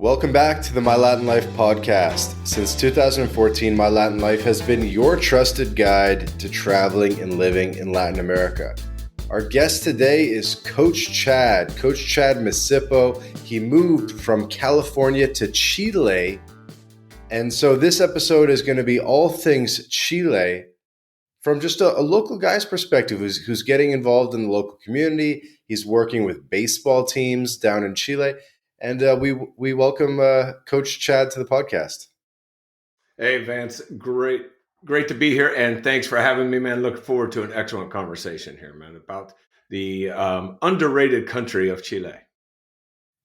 Welcome back to the My Latin Life podcast. Since 2014, My Latin Life has been your trusted guide to traveling and living in Latin America. Our guest today is Coach Chad Masipo. He moved from California to Chile. And so this episode is going to be all things Chile from just a local guy's perspective who's getting involved in the local community. He's working with baseball teams down in Chile. And we welcome Coach Chad to the podcast. Hey, Vance, great to be here, and thanks for having me, man. Look forward to an excellent conversation here, man, about the underrated country of Chile.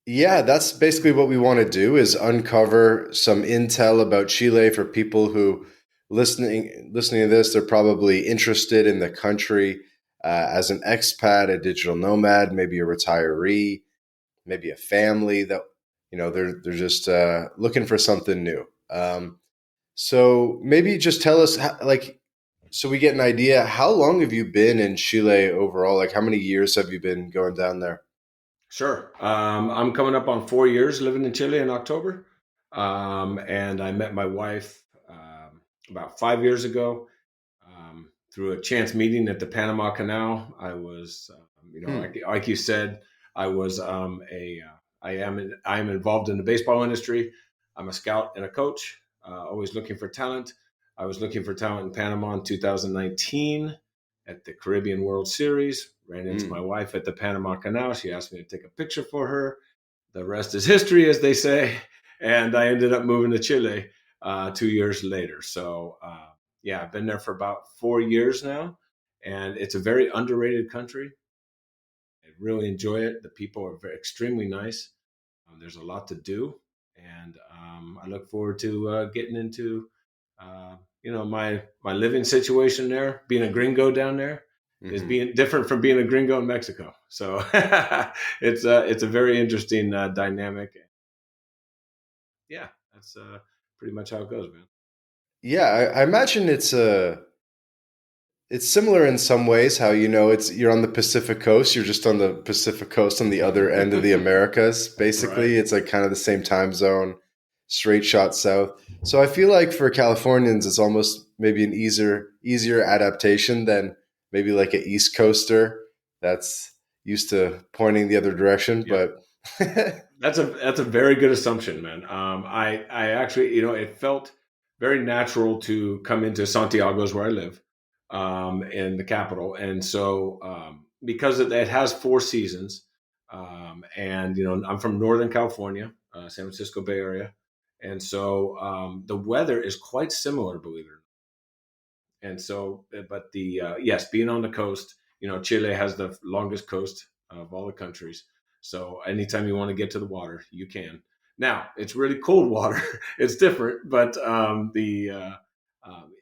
Yeah, that's basically what we want to do, is uncover some intel about Chile for people who listening to this. They're probably interested in the country as an expat, a digital nomad, maybe a retiree, maybe a family that they're just looking for something new. So maybe just tell us so we get an idea. How long have you been in Chile overall? Like, how many years have you been going down there? Sure. I'm coming up on 4 years living in Chile in October, and I met my wife about 5 years ago through a chance meeting at the Panama Canal. I was, like you said, I was I'm involved in the baseball industry. I'm a scout and a coach, always looking for talent. I was looking for talent in Panama in 2019 at the Caribbean World Series. Ran into my wife at the Panama Canal. She asked me to take a picture for her. The rest is history, as they say. And I ended up moving to Chile 2 years later. So, I've been there for about 4 years now. And it's a very underrated country. I really enjoy it. The people are extremely nice. There's a lot to do, and I look forward to getting into, my living situation there. Being a gringo down there is being different from being a gringo in Mexico. So it's a very interesting dynamic. Yeah, that's pretty much how it goes, man. Yeah, I imagine it's similar in some ways. How you're on the Pacific Coast. You're just on the Pacific Coast on the other end of the Americas. Basically, Right. It's like kind of the same time zone, straight shot south. So I feel like for Californians, it's almost maybe an easier adaptation than maybe like an East Coaster that's used to pointing the other direction. Yep. But That's a very good assumption, man. I actually, it felt very natural to come into Santiago, is where I live, in the capital, and so because it has four seasons, and I'm from Northern California, San Francisco Bay Area, and so the weather is quite similar, believe it or not. And so, but the yes, being on the coast, Chile has the longest coast of all the countries. So anytime you want to get to the water, you can. Now it's really cold water; it's different. But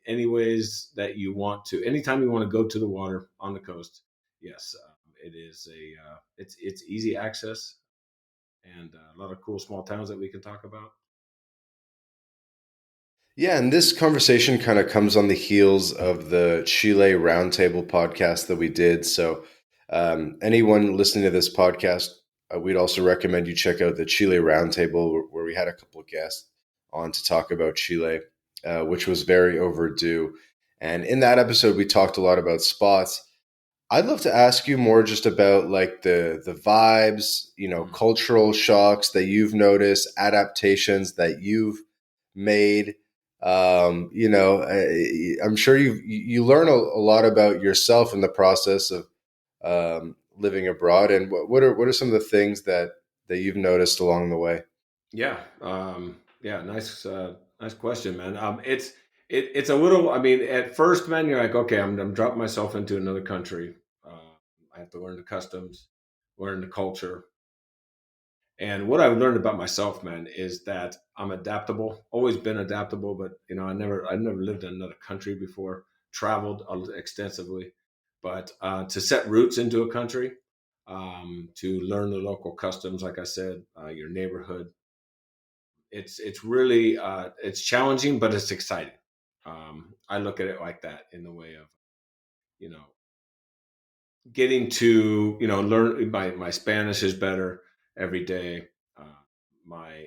anyways that you want to, anytime you want to go to the water on the coast, yes, it is it's easy access, and a lot of cool small towns that we can talk about. yeah, and this conversation kind of comes on the heels of the Chile Roundtable podcast that we did. So, anyone listening to this podcast, we'd also recommend you check out the Chile Roundtable, where we had a couple of guests on to talk about Chile, which was very overdue. And in that episode, we talked a lot about spots. I'd love to ask you more just about like the vibes, cultural shocks that you've noticed, adaptations that you've made. I'm sure you learn a lot about yourself in the process of living abroad. And what are some of the things that you've noticed along the way? Yeah. Yeah. Nice question, man. It's a little. I mean, at first, man, you're like, okay, I'm dropping myself into another country. I have to learn the customs, learn the culture, and what I've learned about myself, man, is that I'm adaptable. Always been adaptable, but I never lived in another country before. Traveled extensively, but to set roots into a country, to learn the local customs, like I said, your neighborhood, it's really it's challenging, but it's exciting. I look at it like that, in the way of you know getting to learn. My Spanish is better every day. My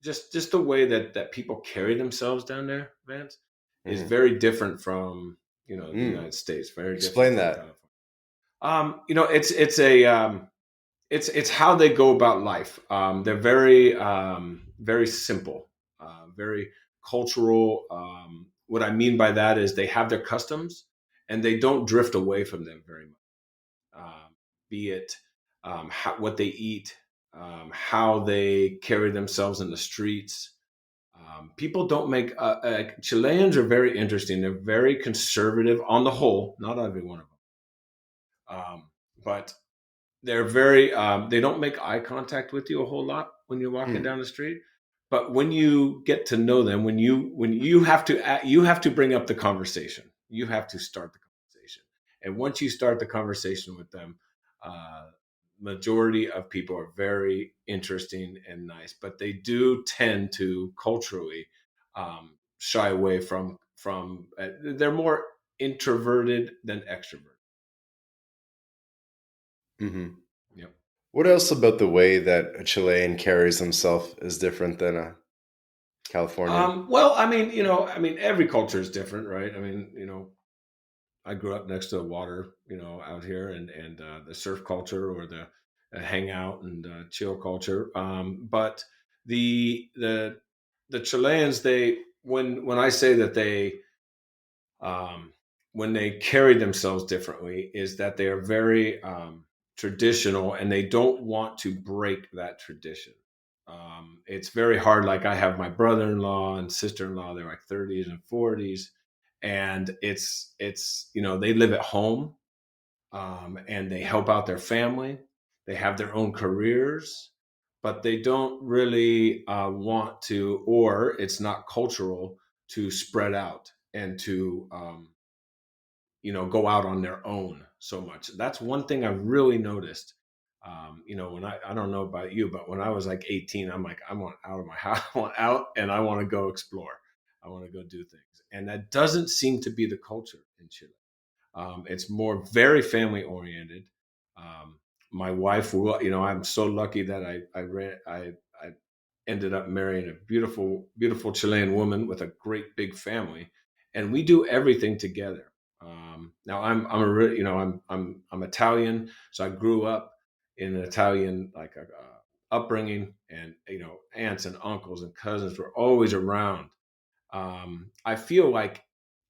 just the way that people carry themselves down there, Vance, is Hmm. very different from the Mm. United States. Very different Explain from that. California. It's a it's how they go about life. They're very simple, very cultural. What I mean by that is they have their customs and they don't drift away from them very much. Be it what they eat, how they carry themselves in the streets. People don't make Chileans are very interesting. They're very conservative on the whole. Not every one of them, but they're very they don't make eye contact with you a whole lot when you're walking Hmm. down the street. But when you get to know them, when you have to you have to bring up the conversation. You have to start the conversation. And once you start the conversation with them, uh, majority of people are very interesting and nice, but they do tend to culturally shy away from they're more introverted than extroverted. Hmm. Yep. What else about the way that a Chilean carries himself is different than a Californian? Well, every culture is different, right? I grew up next to the water, out here, and the surf culture or the hangout and chill culture. But the the the Chileans, they when I say that um, when they carry themselves differently, is that they are very traditional and they don't want to break that tradition. It's very hard. Like I have my brother-in-law and sister-in-law; they're like 30s and 40s, and it's they live at home, and they help out their family. They have their own careers, but they don't really want to, or it's not cultural to spread out and to go out on their own so much. That's one thing I've really noticed. When I don't know about you, but when I was like 18, I'm like, I want out of my house, I want out, and I want to go explore. I want to go do things, and that doesn't seem to be the culture in Chile. It's more very family oriented. Um, my wife, I'm so lucky that I ended up marrying a beautiful, beautiful Chilean woman with a great big family, and we do everything together. Now I'm a I'm Italian, so I grew up in an Italian upbringing, and aunts and uncles and cousins were always around. I feel like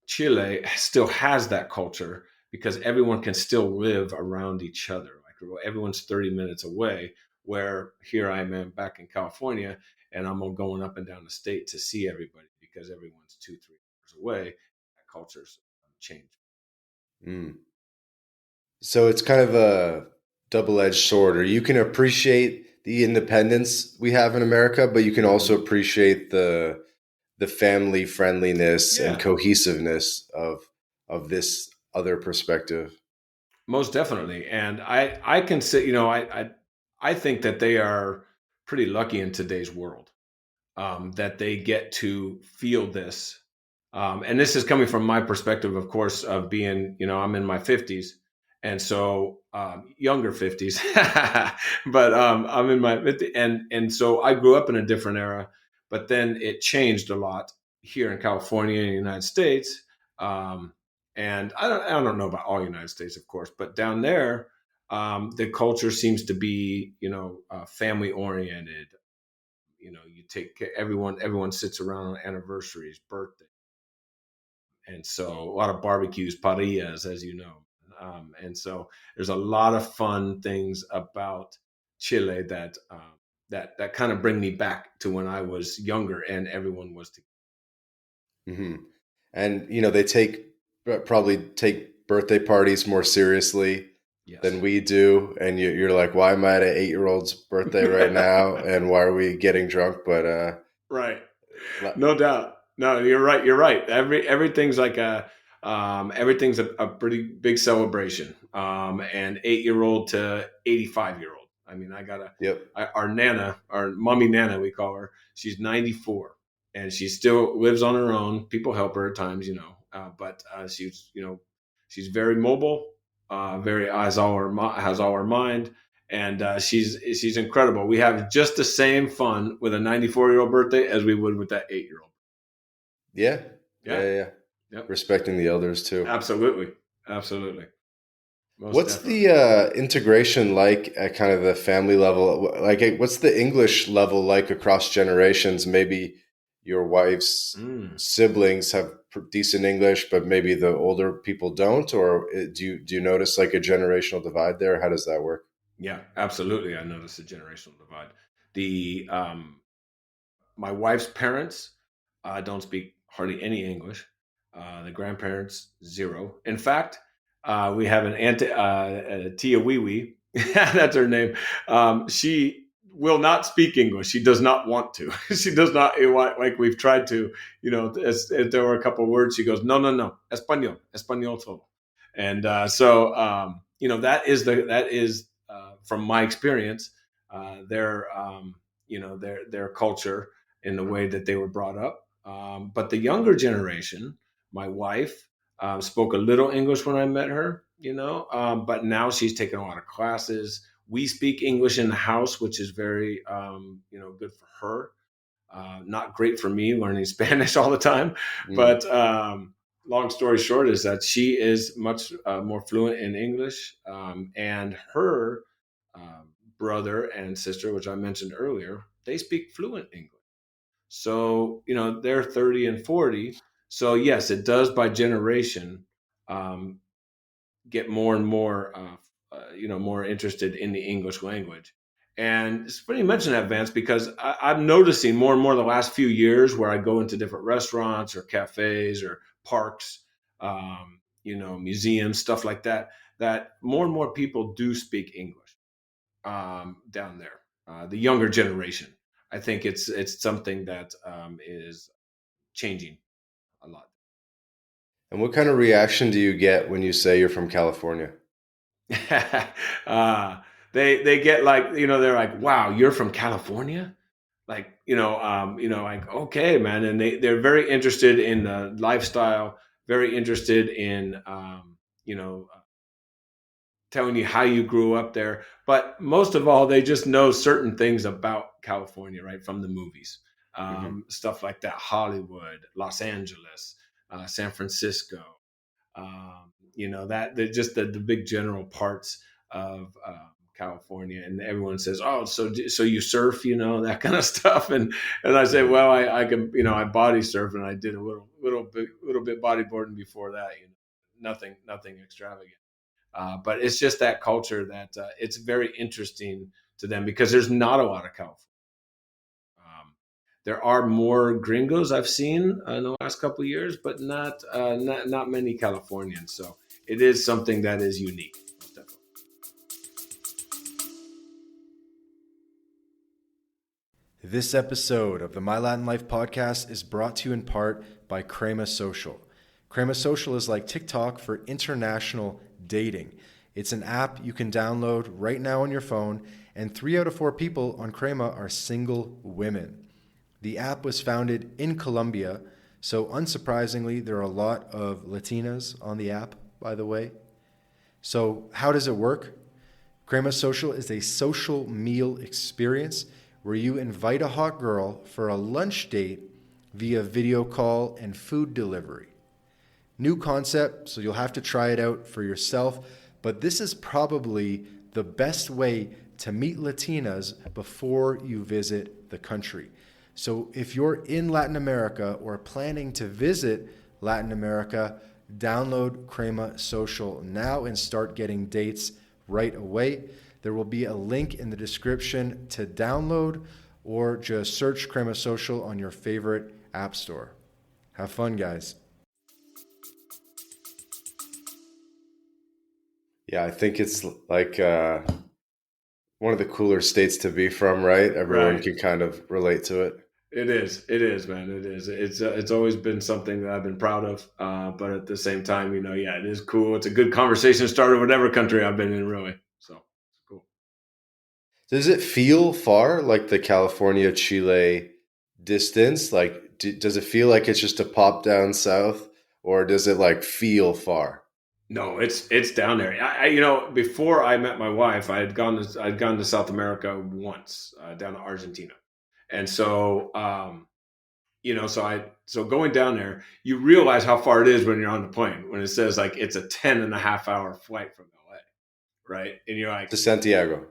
Chile still has that culture because everyone can still live around each other. Like everyone's 30 minutes away, where here I am back in California and I'm going up and down the state to see everybody because everyone's 2, 3 hours away. That culture's changed. Mm. So it's kind of a double-edged sword, or you can appreciate the independence we have in America, but you can also Hmm. appreciate the family friendliness and Yeah, cohesiveness of this other perspective. most definitely. And I can say, I think that they are pretty lucky in today's world, that they get to feel this. And this is coming from my perspective, of course, of being, I'm in my 50s. And so younger 50s, but I'm in my 50s. And so I grew up in a different era, but then it changed a lot here in California and the United States. Um, and I don't know about all United States, of course, but down there, the culture seems to be, family oriented. You take everyone sits around on anniversaries, birthday, and so a lot of barbecues, parrillas, as you know. And so there's a lot of fun things about Chile that kind of bring me back to when I was younger and everyone was together. Hmm. And they probably take birthday parties more seriously than Yes. we do, and you're like, why am I at an 8-year-old's birthday right now, and why are we getting drunk? But Right. le- No doubt. No, you're right. You're right. Everything's like everything's a pretty big celebration. And 8 year old to 85-year old. I mean, yep. our Nana, our mommy Nana, we call her. She's 94, and she still lives on her own. People help her at times, but she's very mobile. Very has all her mind, and she's incredible. We have just the same fun with a 94-year-old birthday as we would with that 8-year-old. Yeah. Yeah. Yep. Respecting the elders too. Absolutely. Most What's definitely. the integration like at kind of the family level? Like, what's the English level like across generations? Maybe your wife's siblings have decent English, but maybe the older people don't. Or do you notice like a generational divide there? How does that work? Yeah, absolutely. I noticed a generational divide. The My wife's parents don't speak hardly any English. The grandparents, zero. In fact, we have an auntie, Tia Wee Wee. That's her name. She will not speak English. She does not want to. She does not. Like we've tried to, as there were a couple of words, she goes, no, no, no, español, español solo. And that is from my experience, their culture in the way that they were brought up. But the younger generation, my wife spoke a little English when I met her, but now she's taken a lot of classes. We speak English in the house, which is very, good for her. Not great for me learning Spanish all the time. But long story short is that she is much more fluent in English. And her brother and sister, which I mentioned earlier, they speak fluent English. So, they're 30 and 40. So, yes, it does by generation get more and more, more interested in the English language. And it's funny you mention that, Vance, because I'm noticing more and more the last few years where I go into different restaurants or cafes or parks, museums, stuff like that, that more and more people do speak English down there. The younger generation. I think it's something that is changing a lot. And what kind of reaction do you get when you say you're from California? uh, they get like, they're like, wow, you're from California? Like, like, okay, man. And they're very interested in the lifestyle, very interested in, telling you how you grew up there. But most of all, they just know certain things about California, right, from the movies, stuff like that. Hollywood, Los Angeles, San Francisco, that they're just the big general parts of California. And everyone says, oh, so you surf, that kind of stuff. And I say, well, I can, I body surf, and I did a little bit bodyboarding before that, nothing extravagant. But it's just that culture that it's very interesting to them because there's not a lot of California. There are more gringos I've seen in the last couple of years, but not many Californians. So it is something that is unique. Definitely. This episode of the My Latin Life podcast is brought to you in part by Crema Social. Crema Social is like TikTok for international dating. It's an app you can download right now on your phone, and 3 out of 4 people on Crema are single women. The app was founded in Colombia, so unsurprisingly, there are a lot of Latinas on the app, by the way. So how does it work? Crema Social is a social meal experience where you invite a hot girl for a lunch date via video call and food delivery. New concept, so you'll have to try it out for yourself, but this is probably the best way to meet Latinas before you visit the country. So if you're in Latin America or planning to visit Latin America, download Crema Social now and start getting dates right away. There will be a link in the description to download, or just search Crema Social on your favorite app store. Have fun, guys. Yeah, I think it's like one of the cooler states to be from, right? Everyone can kind of relate to it. It is, man. It is. It's always been something that I've been proud of. But at the same time, it is cool. It's a good conversation starter, whatever country I've been in, really. So it's cool. Does it feel far, like the California-Chile distance? Like, does it feel like it's just a pop down south, or does it like feel far? No, it's down there. Before I met my wife, I'd gone to South America once, down to Argentina, and so so going down there, you realize how far it is when you're on the plane. When it says like it's a 10.5 hour flight from LA, right? And you're like, To Santiago.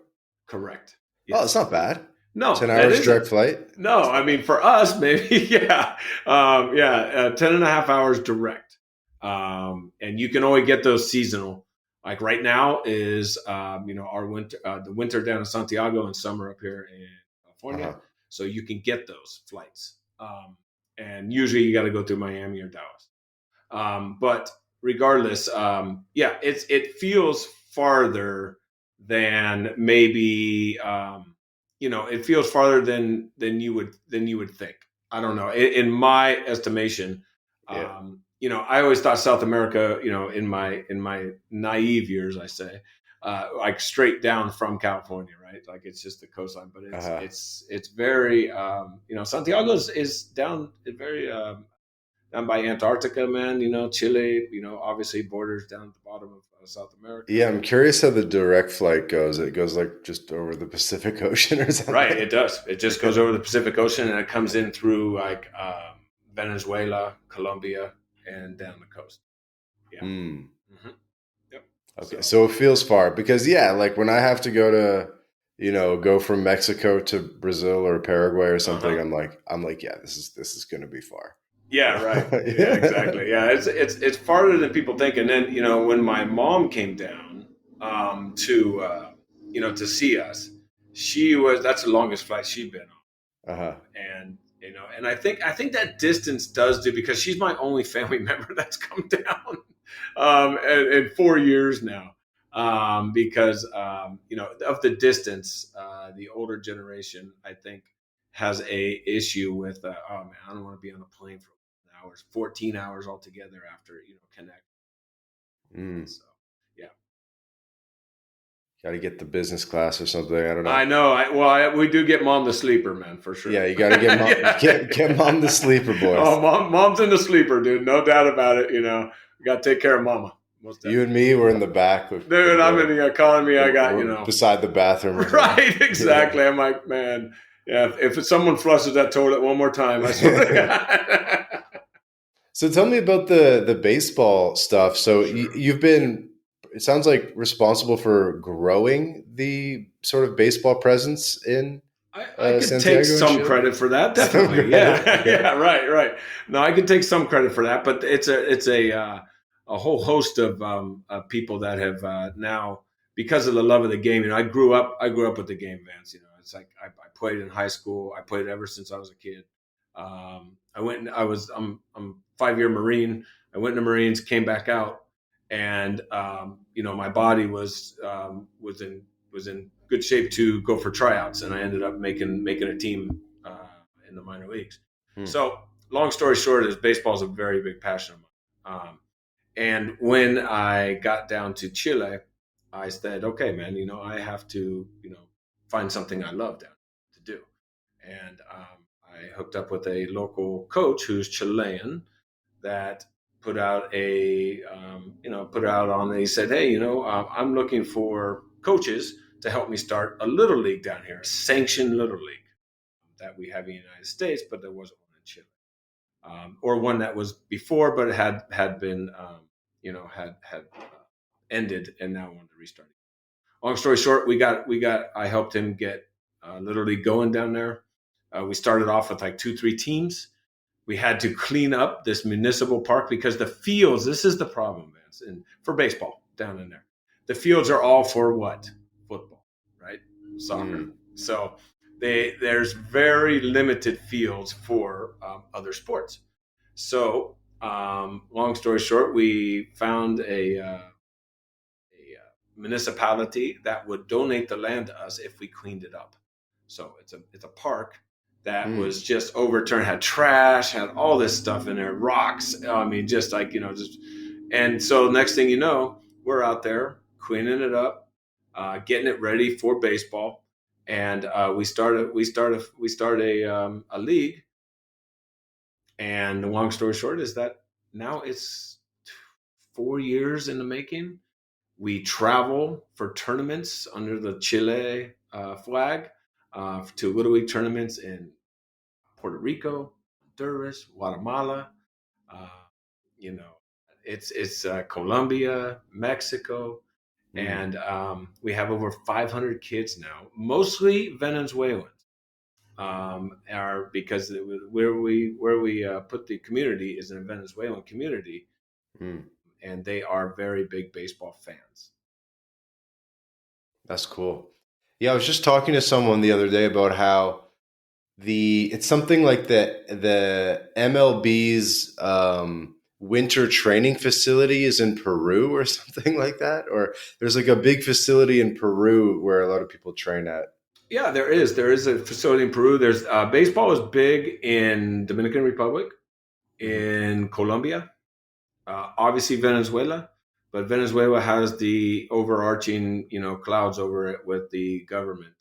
correct, Oh, it's yes. not bad. No, 10 that hours direct isn't. flight. No, I mean for us, maybe yeah, 10.5 hours direct, and you can only get those seasonal. Like right now is our winter, the winter down in Santiago and summer up here in California, Uh-huh. so you can get those flights, and usually you got to go through Miami or Dallas. But regardless, it feels farther than maybe it feels farther than you would think. I don't know. In my estimation, Yeah. I always thought South America, in my naive years, I say, like straight down from California, right? Like it's just the coastline, but Uh-huh. it's very Santiago is down very down by Antarctica, man. Chile. Obviously borders down at the bottom of South Yeah, America. I'm curious how the direct flight goes. It goes like just over the Pacific Ocean or Right, something. it does. It just goes over the Pacific Ocean and it comes in through like Venezuela, Colombia, and down the coast. Yeah. Hmm. hmm Yep. Okay, So so it feels far because yeah, like when I have to go to, go from Mexico to Brazil or Paraguay or uh something, huh. I'm like, yeah, this is going to be far. Yeah. Right. Yeah. Yeah. Exactly. Yeah. It's farther than people think. And then when my mom came down to see us, that's the longest flight she'd been on. Uh-huh. And I think that distance does do, because she's my only family member that's come down in 4 years now, because of the distance. The older generation, I think, has a issue with oh man, I don't want to be on a plane for 11 hours, 14 hours altogether after connect. Mm. So yeah. Got to get the business class or something. I don't know. I know. We do get mom the sleeper, man, for Yeah, sure. you got to get mom, get mom the sleeper, Oh, boys. mom's in the sleeper, dude. No doubt about it. We got to take care of mama, most You and definitely. me were in the back of Dude, I'm in the the economy. I got, we're beside the bathroom or something. right, exactly. I'm like, man, yeah. If someone flushes that toilet one more time, I swear to God. So tell me about the baseball stuff. So Sure. you've been, it sounds like, responsible for growing the sort of baseball presence in I could take Santiago and some Chile. credit for that, Some definitely. credit, Yeah, okay. yeah, right, right. No, I could take some credit for that, but it's a whole host of people that have now, because of the love of the game. I grew up with the game, Vance. It's like I played in high school. I played ever since I was a kid. I went. I'm 5 year Marine. I went in the Marines, came back out, and my body was in good shape to go for tryouts, and I ended up making a team in the minor leagues. Hmm. So, long story short, is baseball is a very big passion of mine. And when I got down to Chile, I said, "Okay, man, I have to find something I love down to do." And I hooked up with a local coach who's Chilean that put out on. He said, "Hey, I'm looking for coaches to help me start a little league down here, a sanctioned little league that we have in the United States, but there wasn't one in Chile, or one that was before, but it had been, had ended, and now wanted to restart it." Long story short, I helped him get little league going down there. We started off with like 2, 3 teams. We had to clean up this municipal park because the fields, this is the problem, Vance, and for baseball down in there. The fields are all for what? Football, right? Soccer. Hmm. So there's very limited fields for other sports. So, long story short, we found a municipality that would donate the land to us if we cleaned it up. So it's a park that Hmm. was just overturned, had trash, had all this stuff in there, rocks. I mean, just like just. And so next thing you know, we're out there cleaning it up, getting it ready for baseball, and we start a league. And the long story short is that now it's 4 years in the making. We travel for tournaments under the Chile flag to Little League tournaments in Puerto Rico, Honduras, Guatemala. Uh, you know, it's Colombia, Mexico, and we have over 500 kids now, mostly Venezuelans. Are because where we put the community is in a Venezuelan community, and they are very big baseball fans. That's cool. Yeah, I was just talking to someone the other day about how it's something like the MLB's winter training facility is in Peru or something like that, or there's like a big facility in Peru where a lot of people train at. Yeah, there is. There is a facility in Peru. There's baseball is big in Dominican Republic, in Colombia, obviously Venezuela, but Venezuela has the overarching, clouds over it with the government.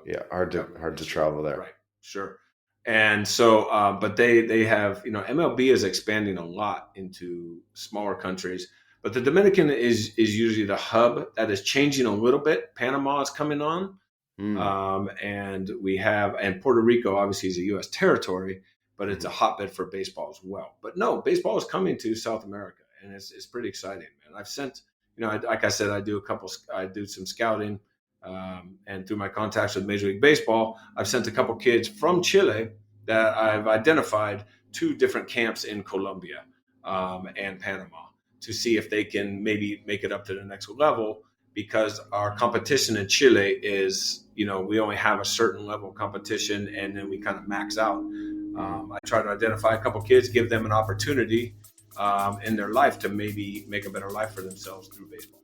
Yeah, hard to travel there. Right, sure. And so, but they have, MLB is expanding a lot into smaller countries, but the Dominican is usually the hub that is changing a little bit. Panama is coming on. And and Puerto Rico obviously is a U.S. territory, but it's a hotbed for baseball as well. But no, baseball is coming to South America, and it's pretty exciting, man. I've sent, like I said, I do some scouting, and through my contacts with Major League Baseball, I've sent a couple kids from Chile that I've identified to different camps in Colombia and Panama to see if they can maybe make it up to the next level. Because our competition in Chile is, we only have a certain level of competition, and then we kind of max out. I try to identify a couple kids, give them an opportunity in their life to maybe make a better life for themselves through baseball.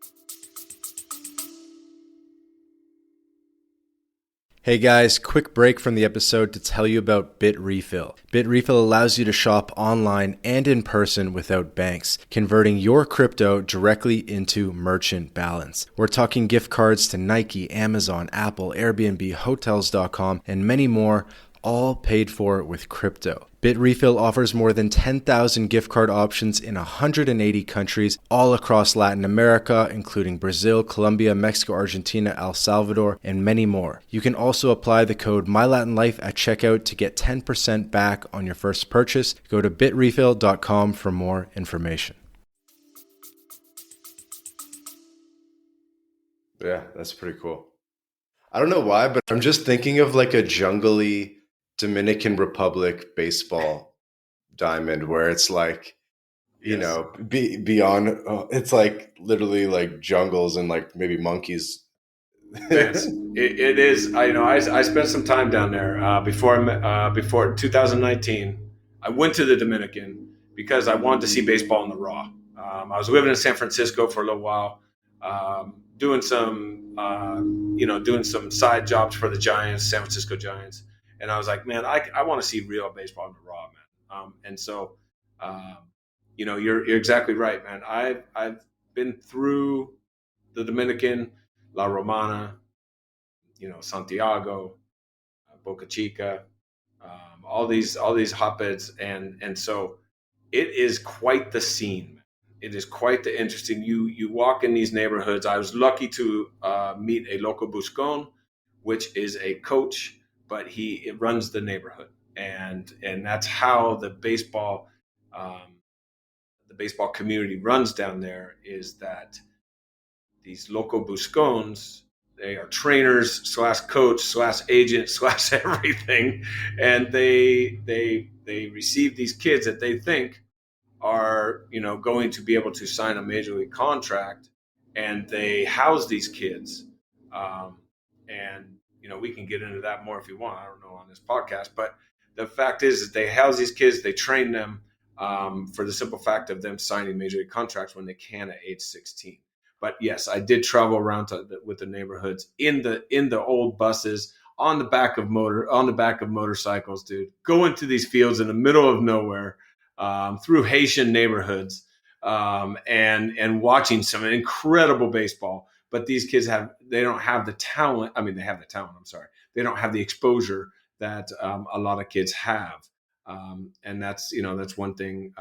Hey guys, quick break from the episode to tell you about BitRefill. BitRefill allows you to shop online and in person without banks, converting your crypto directly into merchant balance. We're talking gift cards to Nike, Amazon, Apple, Airbnb, Hotels.com, and many more, all paid for with crypto. BitRefill offers more than 10,000 gift card options in 180 countries all across Latin America, including Brazil, Colombia, Mexico, Argentina, El Salvador, and many more. You can also apply the code MyLatinLife at checkout to get 10% back on your first purchase. Go to bitrefill.com for more information. Yeah, that's pretty cool. I don't know why, but I'm just thinking of like a jungly Dominican Republic baseball diamond where it's like, beyond, it's like literally like jungles and like maybe monkeys. It is. I spent some time down there before 2019. I went to the Dominican because I wanted to see baseball in the raw. I was living in San Francisco for a little while, doing some side jobs for the Giants, San Francisco Giants, and I was like, man, I want to see real baseball in the raw, man. And so, you're exactly right, man. I've been through the Dominican, La Romana, Santiago, Boca Chica, all these hotbeds, and so it is quite the scene. It is quite the interesting. You walk in these neighborhoods. I was lucky to meet a local buscon, which is a coach, but he runs the neighborhood, and that's how the baseball community runs down there. Is that these local buscons, they are trainers slash coach slash agent slash everything, and they receive these kids that they think are going to be able to sign a major league contract, and they house these kids, and we can get into that more if you want. I don't know on this podcast, but the fact is that they house these kids, they train them for the simple fact of them signing major league contracts when they can at age 16. But yes, I did travel around with the neighborhoods in the old buses on the back of motorcycles, dude. Going to these fields in the middle of nowhere, through Haitian neighborhoods, and watching some incredible baseball. But these kids they don't have the talent. I mean, they have the talent. I'm sorry, they don't have the exposure that a lot of kids have, and that's one thing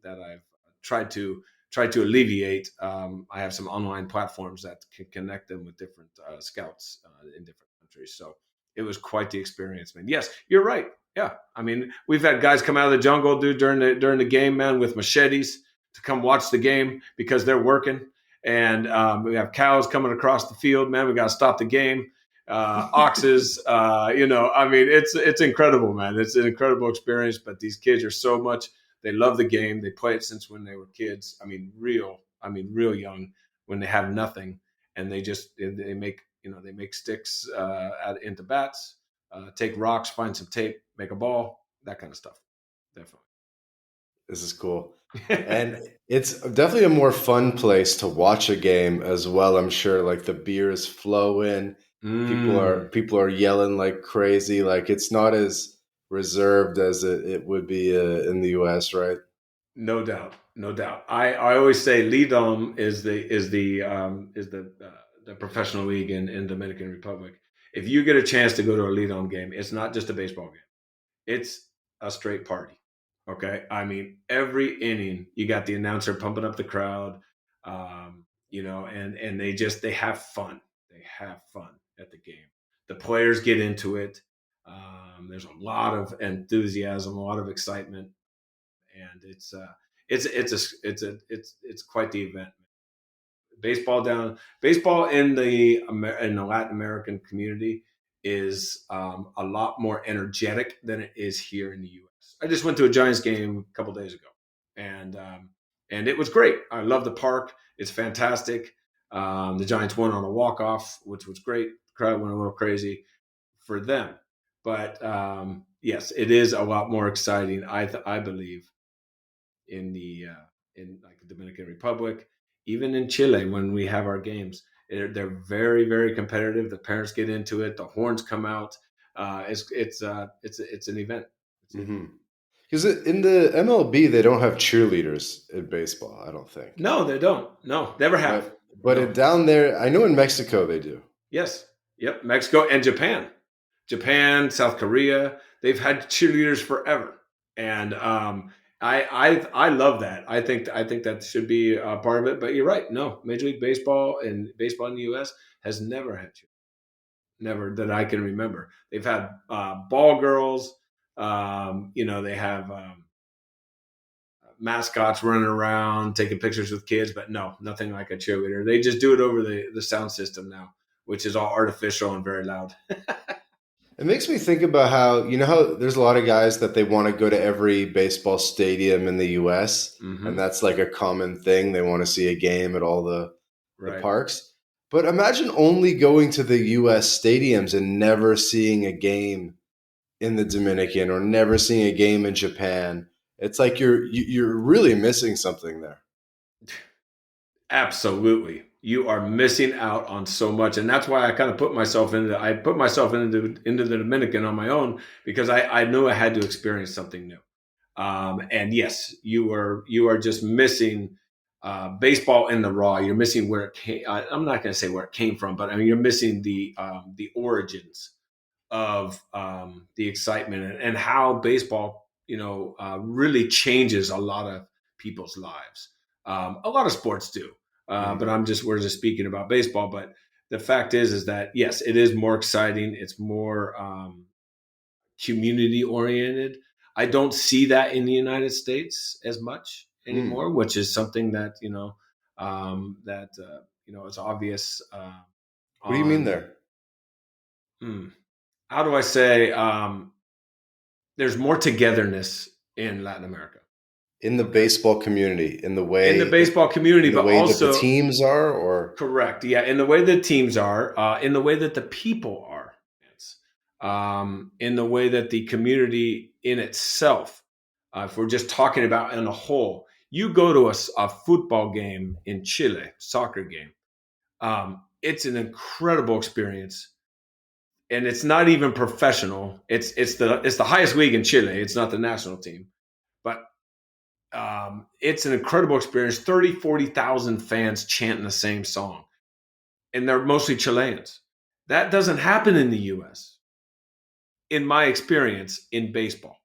that I've tried to try to alleviate. I have some online platforms that can connect them with different scouts in different countries. So it was quite the experience, man. Yes, you're right. Yeah, I mean, we've had guys come out of the jungle, dude, during the game, man, with machetes to come watch the game because they're working. And we have cows coming across the field, man. We got to stop the game. Oxes, I mean, it's incredible, man. It's an incredible experience. But these kids are so much. They love the game. They play it since when they were kids. Real young, when they have nothing, and they make sticks into bats, take rocks, find some tape, make a ball, that kind of stuff. Definitely. This is cool. And it's definitely a more fun place to watch a game as well. I'm sure like the beer is flowing. People are yelling like crazy. Like it's not as reserved as it would be in the US, right? No doubt, no doubt. I always say Lidom is the professional league in Dominican Republic. If you get a chance to go to a Lidom game, it's not just a baseball game. It's a straight party. Okay. I mean, every inning you got the announcer pumping up the crowd, and they have fun. They have fun at the game. The players get into it. There's a lot of enthusiasm, a lot of excitement, and it's quite the event. Baseball in the Latin American community is a lot more energetic than it is here in the U.S. I just went to a Giants game a couple days ago, and it was great. I love the park; it's fantastic. The Giants won on a walk off, which was great. The crowd went a little crazy for them, but yes, it is a lot more exciting. I believe in like the Dominican Republic, even in Chile when we have our games. They're very, very competitive. The parents get into it. The horns come out. It's an event. Because in the MLB, they don't have cheerleaders in baseball, I don't think. No, they don't. No, never have. But down there, I know in Mexico they do. Yes. Yep. Mexico and Japan, South Korea, they've had cheerleaders forever. And I love that. I think that should be a part of it. But you're right. No, Major League Baseball and baseball in the U.S. has never had cheerleaders. Never that I can remember. They've had ball girls. They have mascots running around taking pictures with kids, but no, nothing like a cheerleader. They just do it over the sound system now, which is all artificial and very loud. It makes me think about how there's a lot of guys that they want to go to every baseball stadium in the US, and that's like a common thing. They want to see a game at all the parks. But imagine only going to the US stadiums and never seeing a game in the Dominican or never seeing a game in Japan. It's like you're really missing something there. Absolutely. You are missing out on so much. And that's why I kind of put myself into the Dominican on my own, because I knew I had to experience something new. And yes, you are just missing baseball in the raw. You're missing where it came. I'm not going to say where it came from, but I mean, you're missing the origins of the excitement and how baseball, really changes a lot of people's lives. A lot of sports do, but we're just speaking about baseball. But the fact is that yes, it is more exciting. It's more community oriented. I don't see that in the United States as much anymore, which is something that it's obvious. What do you mean there? How do I say? There's more togetherness in Latin America. In the baseball community, in the way but also that the teams are, or correct, yeah, in the way that teams are, in the way that the people are, in the way that the community in itself. If we're just talking about in a whole, you go to a football game in Chile, soccer game. It's an incredible experience. And it's not even professional. It's the highest league in Chile. It's not the national team, but it's an incredible experience. 30, 40,000 fans chanting the same song, and they're mostly Chileans. That doesn't happen in the U.S. in my experience in baseball.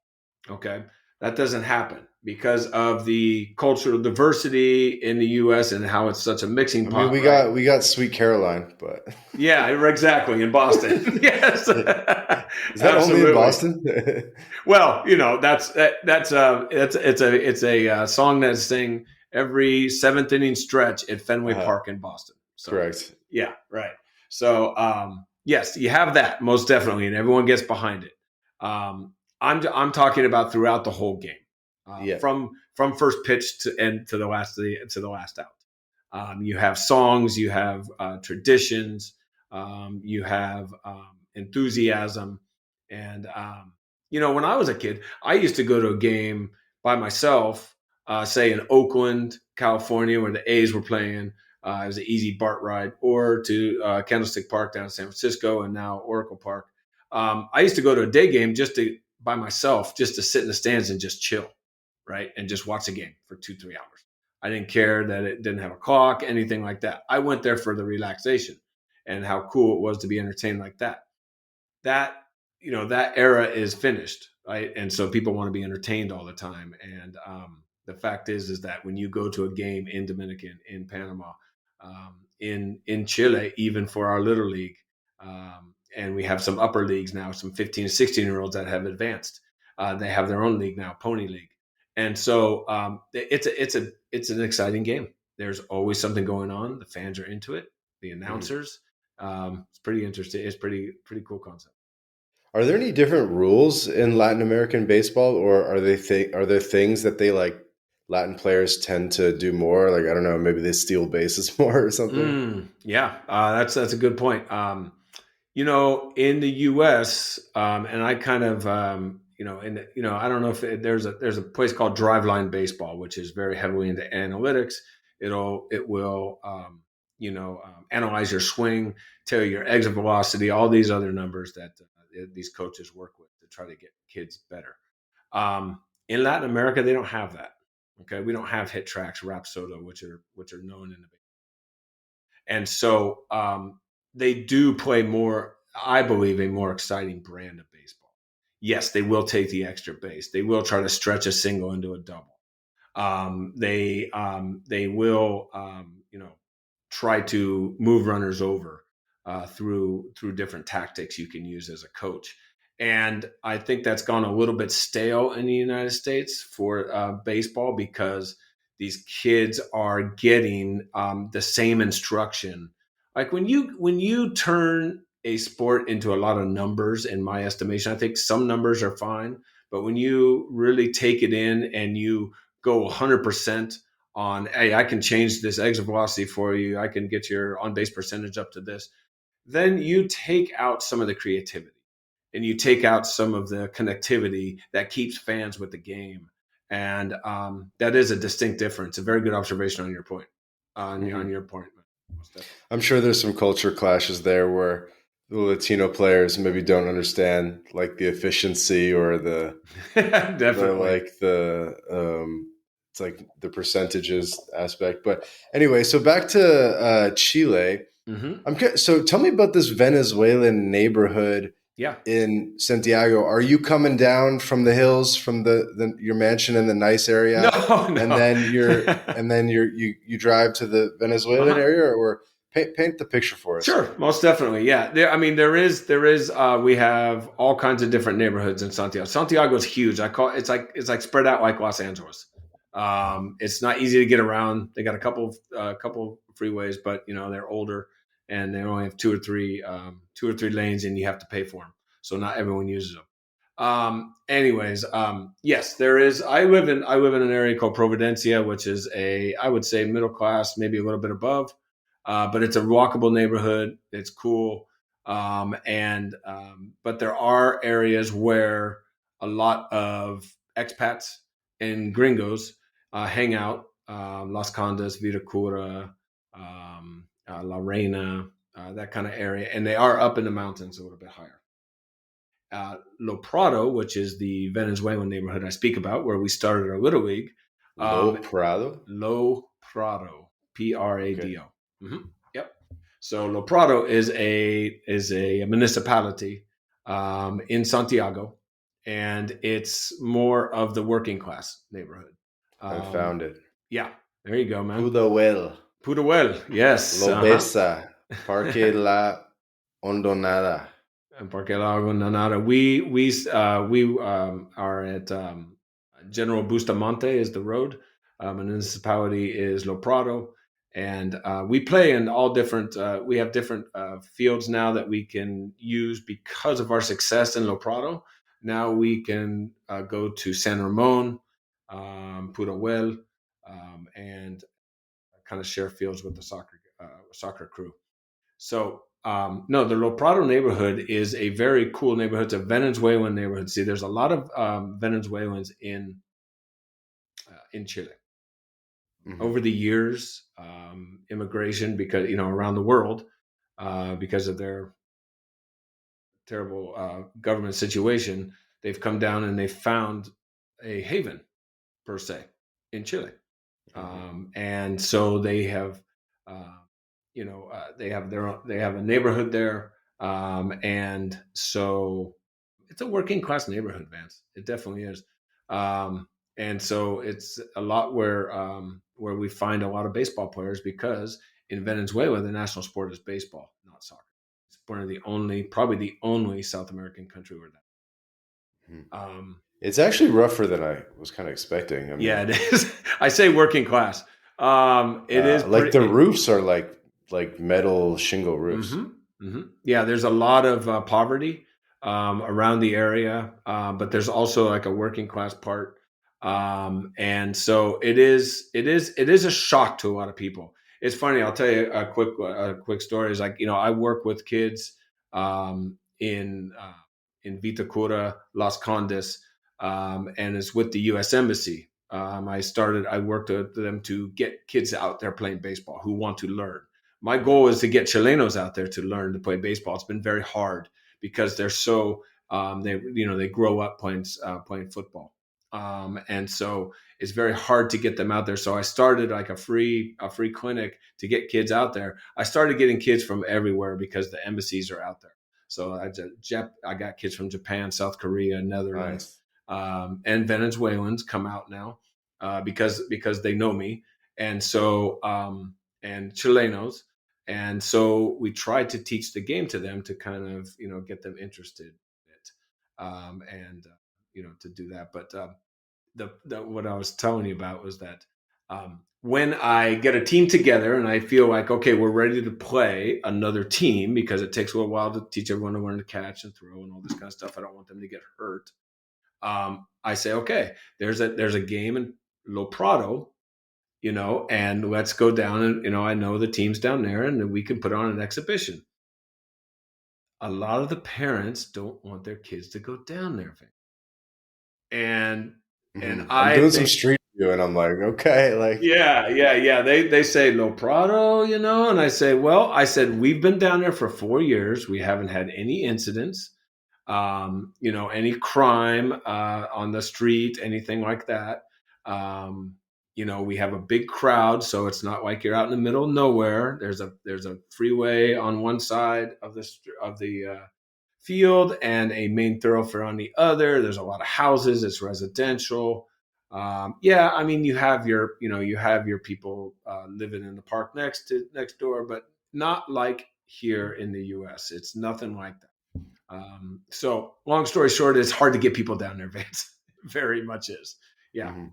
Okay, That doesn't happen because of the cultural diversity in the U.S. and how it's such a mixing I mean, pot, right? we got Sweet Caroline, but Yeah, exactly. In Boston, yes, is that only in absolutely. Boston? Well, that's a song that's sing every seventh inning stretch at Fenway uh, Park in Boston. So correct. yeah, right. So yes, you have that most definitely, and everyone gets behind it. I'm talking about throughout the whole game, Yeah. from first pitch to end to the last out. You have songs, you have traditions, you have enthusiasm, and when I was a kid, I used to go to a game by myself, say in Oakland, California, where the A's were playing. It was an easy BART ride, or to Candlestick Park down in San Francisco, and now Oracle Park. I used to go to a day game just to by myself, just to sit in the stands and just chill, right, and just watch the game for 2-3 hours. I didn't care that it didn't have a clock, anything like that. I went there for the relaxation and how cool it was to be entertained like that. That that era is finished, right? And so people want to be entertained all the time. And the fact is that when you go to a game in Dominican, in Panama, in Chile, even for our little league, and we have some upper leagues now, some 15, 16-year-olds that have advanced. They have their own league now, Pony League, and so it's an exciting game. There's always something going on. The fans are into it. The Mhm. announcers. It's pretty interesting. It's pretty cool concept. Are there any different rules in Latin American baseball, or are there things that they like Latin players tend to do more? Like I don't know, maybe they steal bases more or something. Yeah, that's a good point. In the U.S., and I kind of, I don't know if there's a place called Driveline Baseball, which is very heavily into analytics. It will, analyze your swing, tell you your exit velocity, all these other numbers that these coaches work with to try to get kids better. In Latin America, they don't have that. Okay, we don't have hit tracks, Rapsodo, which are known in the and so they do play more, I believe, a more exciting brand of baseball. Yes, they will take the extra base. They will try to stretch a single into a double. They will, try to move runners over through different tactics you can use as a coach. And I think that's gone a little bit stale in the United States for baseball because these kids are getting the same instruction. Like when you turn a sport into a lot of numbers, in my estimation, I think some numbers are fine, but when you really take it in and you go 100% on, hey, I can change this exit velocity for you, I can get your on base percentage up to this, then you take out some of the creativity and you take out some of the connectivity that keeps fans with the game. And that is a distinct difference. A very good observation on your point. On Hmm. your point, most definitely. I'm sure there's some culture clashes there where the Latino players maybe don't understand like the efficiency or the Definitely. like the it's like the percentages aspect. But anyway, so back to Chile. Hmm. So tell me about this Venezuelan neighborhood Yeah. in Santiago. Are you coming down from the hills from your mansion in the nice No, area, and no. then you drive to the Venezuelan Uh-huh. area, or paint the picture for us? Sure, most definitely. Yeah. I mean, we have all kinds of different neighborhoods in Santiago. Santiago is huge. It's like spread out like Los Angeles. It's not easy to get around. They got a couple freeways, but they're older and they only have two or three lanes, and you have to pay for them. So not everyone uses them. Anyways, yes, there is. I live in an area called Providencia, which is I would say middle class, maybe a little bit above, but it's a walkable neighborhood. It's cool, but there are areas where a lot of expats and gringos hang out. Las Condes, Vitacura, La Reina, that kind of area, and they are up in the mountains a little bit higher. Lo Prado, which is the Venezuelan neighborhood I speak about, where we started our little league. Lo Um, Prado. Lo Prado, Okay. Prado. Yep. So Lo Prado is a municipality in Santiago, and it's more of the working class neighborhood. I Um, found it. yeah, there you go, man. Pudahuel, Pudahuel, yes. Uh-huh. Lobesa, Parque La Hondonada. And Parque Lago Nanada. We are at General Bustamante is the road. Municipality is Lo Prado, and we play in all different. We have different fields now that we can use because of our success in Lo Prado. Now we can go to San Ramon, Pudahuel, and kind of share fields with the soccer crew. So, no, the Lo Prado neighborhood is a very cool neighborhood. It's a Venezuelan neighborhood. See, there's a lot of Venezuelans in Chile. Hmm. Over the years, immigration, because around the world, because of their terrible government situation, they've come down and they've found a haven per se in Chile. Hmm. And so they have, they have a neighborhood there, and so it's a working class neighborhood, Vance. It definitely is, and so it's a lot where we find a lot of baseball players because in Venezuela the national sport is baseball, not soccer. It's one of the only, probably the only South American country where that. It's actually rougher than I was kind of expecting. I Yeah, mean, it is. I say working class. It is like the pretty. roofs are like metal shingle roofs. Yeah, there's a lot of poverty around the area, but there's also like a working class part, and so it is a shock to a lot of people. It's funny. I'll tell you a quick story. Is like I work with kids in Vitacura, Las Condes, and it's with the U.S. Embassy. I worked with them to get kids out there playing baseball who want to learn. My goal is to get Chilenos out there to learn to play baseball. It's been very hard because they're so they grow up playing football, and so it's very hard to get them out there. So I started like a free clinic to get kids out there. I started getting kids from everywhere because the embassies are out there. So I got kids from Japan, South Korea, Netherlands, Nice. and Venezuelans come out now because they know me, and so and Chilenos, and so we tried to teach the game to them to kind of get them interested in it, and to do that. But the what I was telling you about was that when I get a team together and I feel like, okay, we're ready to play another team, because it takes a little while to teach everyone to learn to catch and throw and all this kind of stuff. I don't want them to get hurt. I say, okay, there's a game in Lo Prado, and let's go down, and I know the teams down there, and we can put on an exhibition. A lot of the parents don't want their kids to go down there, and I'm I doing some think, street view, and I'm like, okay, like, yeah. They say Lo Prado, and I say, well, I said we've been down there for 4 years. We haven't had any incidents, any crime on the street, anything like that. We have a big crowd, so it's not like you're out in the middle of nowhere. There's a freeway on one side of the field and a main thoroughfare on the other. There's a lot of houses. It's residential. Yeah, I mean, you have your people living in the park next door, but not like here in the U.S. It's nothing like that. So long story short, it's hard to get people down there, Vance. Very much is. Yeah. mhm.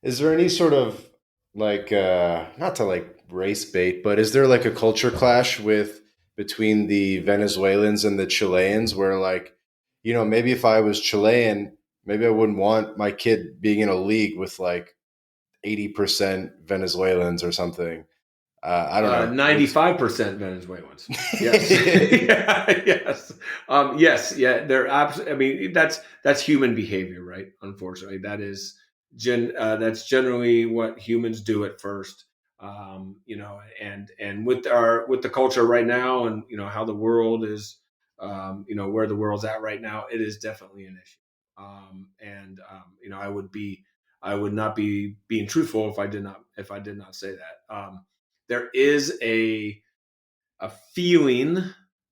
Is there any sort of like not to like race bait, but is there like a culture clash with between the Venezuelans and the Chileans where like, maybe if I was Chilean, maybe I wouldn't want my kid being in a league with like 80% Venezuelans or something. I don't know. It's 95% Venezuelans. Yes. Yeah, yes. Yes. Yeah. They're absolutely. I mean, that's human behavior, right? Unfortunately, that's generally what humans do at first. And with the culture right now, and how the world is, where the world's at right now, it is definitely an issue. And I would not be being truthful if I did not say that. There is a feeling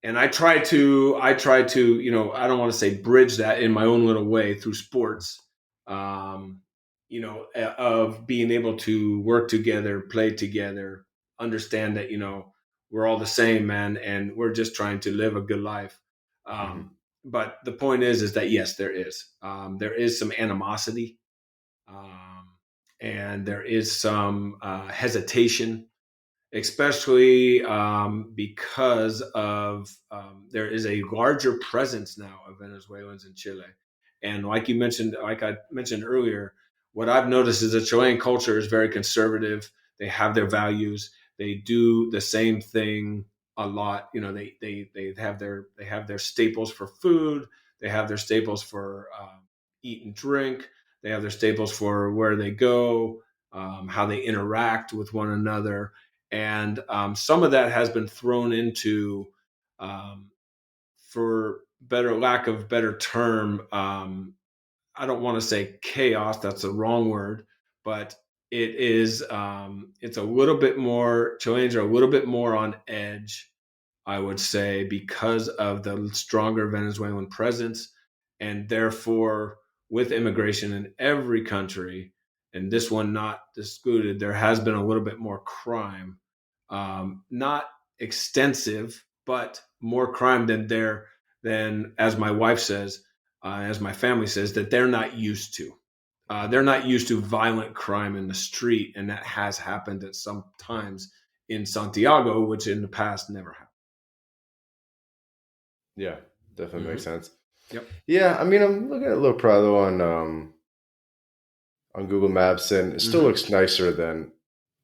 and I try to, I don't want to say bridge that in my own little way through sports, um, of being able to work together, play together, understand that, we're all the same, man, and we're just trying to live a good life. Hmm. But the point is that yes, there is some animosity, um, and there is some hesitation, especially because of there is a larger presence now of Venezuelans in Chile. And like I mentioned earlier, what I've noticed is the Chilean culture is very conservative. They have their values. They do the same thing a lot. They have their staples for food. They have their staples for eat and drink. They have their staples for where they go, how they interact with one another, and some of that has been thrown into, um, for better lack of better term, I don't want to say chaos, that's the wrong word, but it's a little bit more, Chileans are a little bit more on edge, I would say, because of the stronger Venezuelan presence. And therefore, with immigration in every country, and this one not excluded, there has been a little bit more crime. Not extensive, but more crime than, as my wife says, as my family says, that they're not used to. They're not used to violent crime in the street, and that has happened at some times in Santiago, which in the past never happened. Yeah, definitely makes Hmm. sense. Yep. Yeah, I mean, I'm looking at Little Prado on Google Maps, and it still Hmm. looks nicer than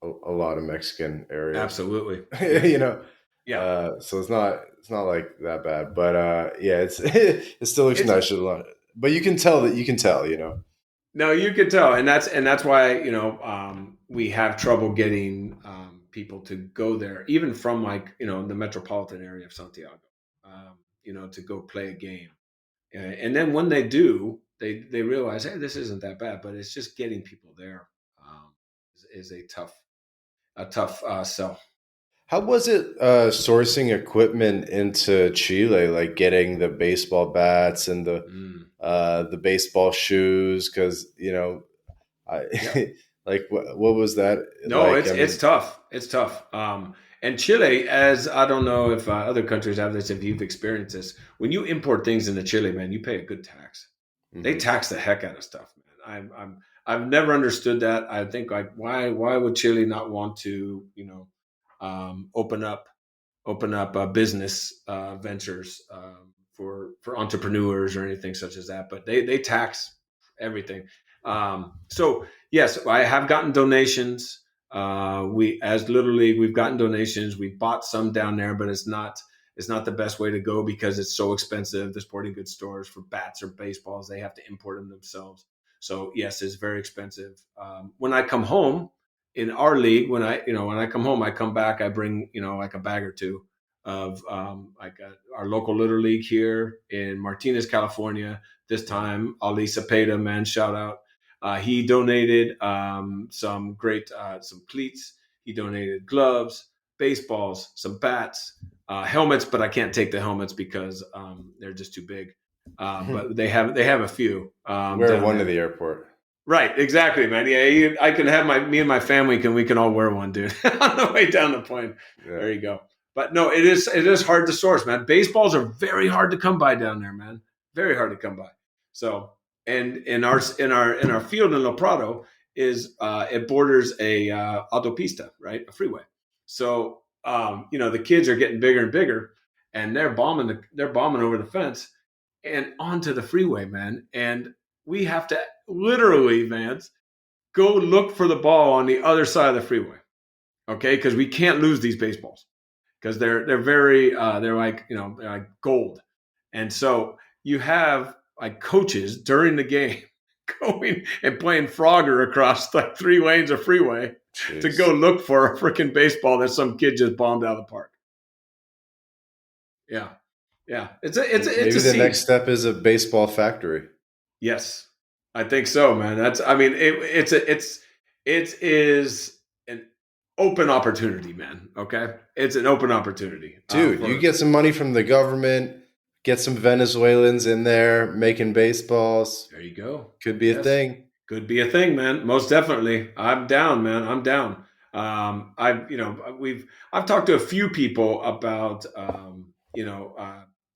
a lot of Mexican areas. Absolutely. you Yes. know, Yeah. so it's not like that bad, but yeah, it's it still looks It's nicer than a lot. But you can tell. No, you could tell, and that's why, we have trouble getting people to go there, even from, like, the metropolitan area of Santiago, to go play a game. And then when they do, they realize, hey, this isn't that bad, but it's just getting people there, is a tough sell. How was it sourcing equipment into Chile, like getting the baseball bats and Mm. the baseball shoes? Because Yeah. I like what was that No, like? it's I it's mean, tough. It's tough. And Chile, as I don't know if other countries have this, if you've experienced this, when you import things into Chile, man, you pay a good tax. They mhm. tax the heck out of stuff, man. I've never understood that. I think, like, why would Chile not want to, open up business ventures, for entrepreneurs or anything such as that. But they tax everything. So yes, I have gotten donations. We, as Little League, we've gotten donations. We bought some down there, but it's not the best way to go because it's so expensive. The sporting goods stores for bats or baseballs, they have to import them themselves. So yes, it's very expensive. When I come home in our league, when I come home, I come back, I bring, like a bag or two of, like, our local Little League here in Martinez, California. This time, Ali Cepeda, man, shout out. He donated some cleats. He donated gloves, baseballs, some bats, helmets, but I can't take the helmets because they're just too big. But they have a few Wear down one to there. the airport. Right, exactly, man. Yeah, I can have me and my family we can all wear one, dude, on the way down the plane. Yeah. There you go. But no, it is hard to source, man. Baseballs are very hard to come by down there, man. Very hard to come by. So, and in our field in La Prado is, it borders a autopista, right, a freeway. So, the kids are getting bigger and bigger, and they're bombing over the fence and onto the freeway, man. And we have to literally, Vance, go look for the ball on the other side of the freeway. Okay, because we can't lose these baseballs because they're very they're like gold. And so you have, like, coaches during the game going and playing Frogger across like 3 lanes of freeway to go Jeez. look for a freaking baseball that some kid just bombed out of the park. Yeah, yeah, it's a Maybe the next scene. step is a baseball factory. Yes, I think so, man. That's, I mean, it is an open opportunity, man. Okay, it's an open opportunity Dude, you for. get some money from the government, get some Venezuelans in there making baseballs. There you go. Could be a Yes, thing. could be a thing, man. Most definitely. I'm down, man. I'm down. I've talked to a few people about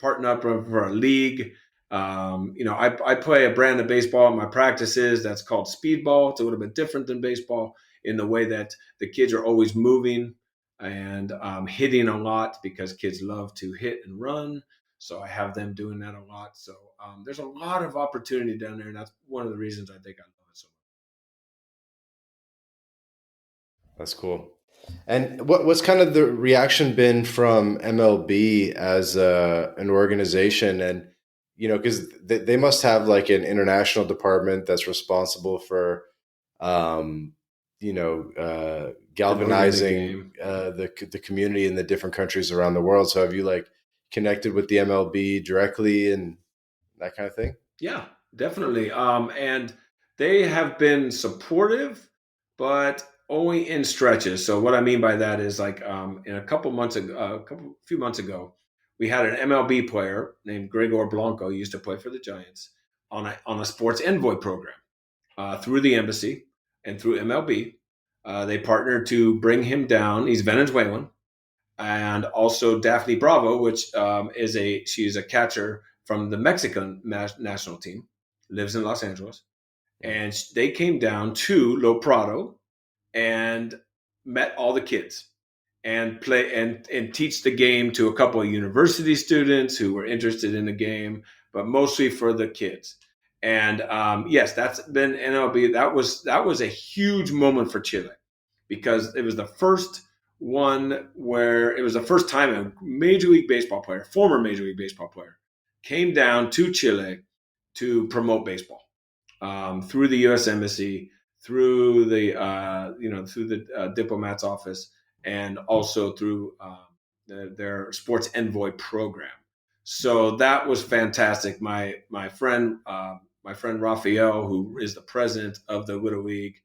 partnering up for a league. I play a brand of baseball in my practices that's called speedball. It's a little bit different than baseball in the way that the kids are always moving and hitting a lot because kids love to hit and run. So I have them doing that a lot. So there's a lot of opportunity down there, and that's one of the reasons I think I love it so That's cool. And what's kind of the reaction been from MLB as an organization? And because they must have like an international department that's responsible for, um, much. Promoting the galvanizing game. the community in the different countries around the world. So have you like connected with the MLB directly and that kind of thing? Yeah, definitely. And they have been supportive, but only in stretches. So what I mean by that is like in few months ago, we had an MLB player named Gregor Blanco. He used to play for the Giants on a sports envoy program through the embassy and through MLB. They partnered to bring him down. He's Venezuelan, and also Daphne Bravo, which she's a catcher from the Mexican national team, lives in Los Angeles, and they came down to Lo Prado and met all the kids and play and teach the game to a couple of university students who were interested in the game, but mostly for the kids. And yes, that's been NLB. That was a huge moment for Chile because it was the first one where it was the first time a Major League Baseball player, former Major League Baseball player, came down to Chile to promote baseball through the U.S. Embassy, through the diplomat's office, and also through their sports envoy program. So that was fantastic. My friend Raphael, who is the president of the Little League,